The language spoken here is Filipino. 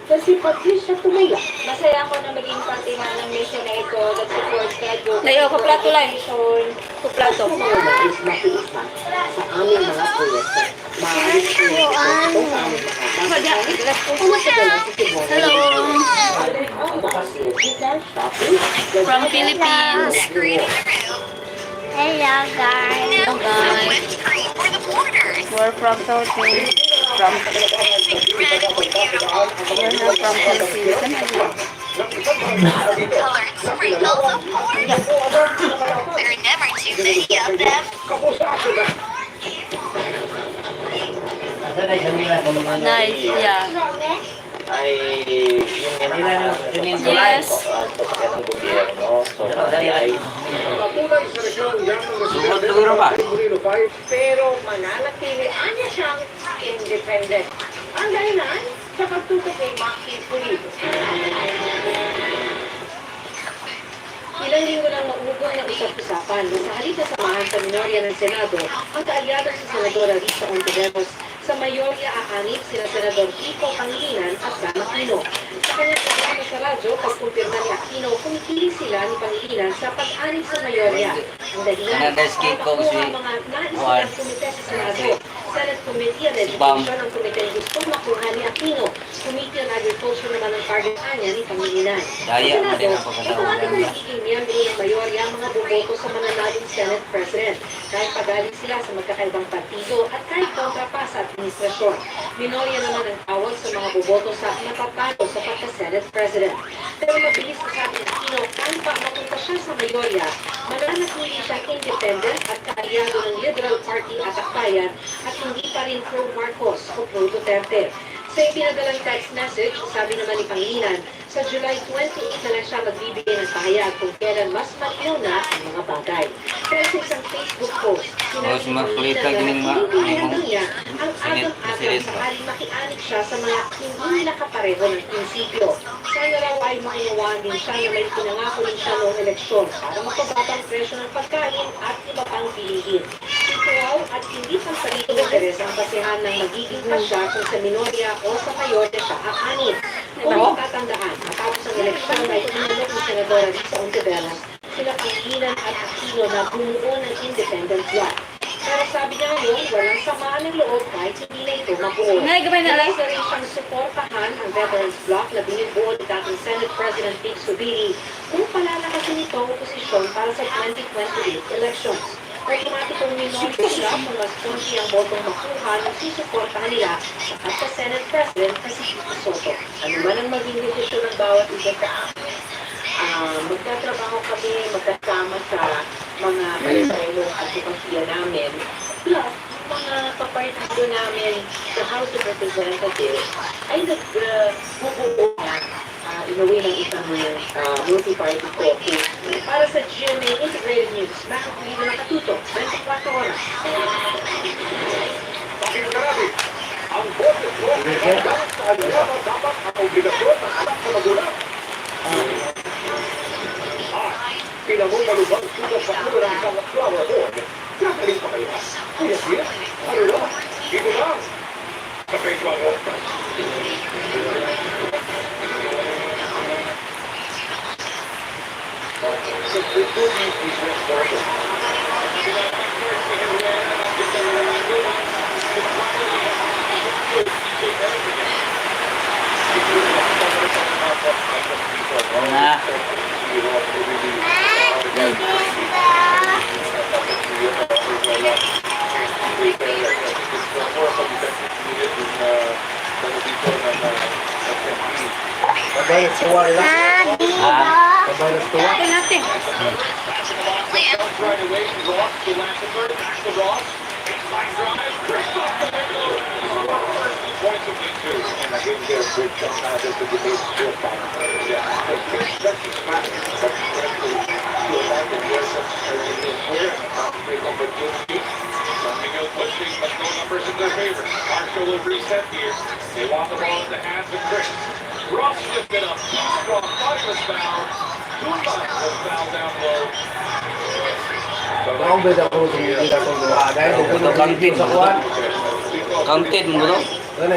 na si Patricia Tumaya. Masaya ako na maging parte nga ng mission na ito that supports graduate Layo, kuplato lang. Kuplato. Mga nais makiusan sa aming mga proyekto. Maaari po ito sa aming makakasal. Umasadala si Simone. Hello. Ang bakasyon, shopping, From Philippines. Hello guys. Hello guys. We're from Philippines. From Philippines. There are never too many of them. Nice, yeah. Ay yung Manila ng Yes. ng gobyerno. So, ay Katulad sa reklamo yan ng Sumunod siguro ba? pero mananatili niya siyang independent. Ang dahilan sa pagtutok kay Maki Pulido. Ilang linggo lang maugong ng usap-usapan na sa halip na samahan sa minorya ng Senado ang kaalyado si Senadora Risa Ontiveros. Sa mayorya aanib sina Senador Kiko Pangilinan at Dan Aquino. Sa kanyang programa sa radyo, pagkumpirma ni Aquino, kumikili sila ni Pangilinan sa pag-anib sa mayorya. Ang dahilan, makuha ang mga nais ng komite sa Senado. Senate Committee on Education ang komiteng gustong makuha ni Aquino. Committee on Agriculture naman ang target niya ni Pangilinan. Sa Senado, automatic na nagiging miyembro ng mayorya ang mga buboto sa mananaling Senate President. Kahit pagaling sila sa magkakaibang partido at kahit kontra pa sa administrasyon. Minorya naman ang tawag sa mga boboto sa natatalo sa pagka-Senate President. Pero mabilis na sabi ng Aquino, kahit pa mapunta siya sa mayorya, mananatili siyang independent at kaalyado ng Liberal Party at Akbayan at hindi pa rin pro-Marcos o pro-Duterte. Sa ipinadalang text message, sabi naman ni Pangilinan, sa July 28 na lang siya magbibigay ng pahayag kung kailan mas malinaw na ang mga bagay. Pero sa isang Facebook post, sinabi ni Pangilinan na hinihingan niya ang agang-agang sakaling makianig siya sa mga hindi nakapareho ng prinsipyo. Sana raw ay makinawaan din siya na may pinangako rin siya noong eleksyon para mapababa ang presyo ng pagkain at iba pang bilihin. Ito raw at hindi pang sariling interes ang basehan ng magiging kasya kung sa minorya o sa mayorya siya aanib. Kung matatandaan, matapos ang eleksyon ay inulog ni Senadora Risa Ontiveros, sila Pangilinan at Aquino na bumuo ng independent bloc. Pero sabi niya ngayon, walang samaan ng loob kahit hindi na ito mabuo. Nay, gabay na lang. Nais na rin siyang suportahan ang veterans bloc na binubuo ni dating Senate President Vic Subiri kung palalakasin ito ang oposisyon para sa 2028 elections. Automatikong minority sila kung mas kunti ang botong makuha nung sisuportahan nila sa pagka-Senate President na si Tito Soto. Ano man ang maging desisyon ng bawat isa sa amin, magtatrabaho kami, magkasama sa mga pare-parehong advokasya namin. Plus, mga kapartido namin sa House of Representatives ay nagbubuo na in a way ng isang multi-party caucus para sa GMA Integrated News. Bakit hindi na nakatuto? 24 oras. Pakinagarabi, ang boses mo ay dapat sa aliyaman dapat ang obligasyon ng anak sa magulang. Pinamong malubang sugat sa ulo ng isang flower horn. Kakaling pa kayo. Kuya siya? Ano lang? Dito lang. Sa 24 oras. Daddy, Ito natin. Marshall will reset here. They want the ball in the hands of Chris. Ross lifted up. Strong body was fouled. Kumba was fouled down low. Ang beda ko sa mga dahil kung sa kuwan. Counted mo, bro. Ano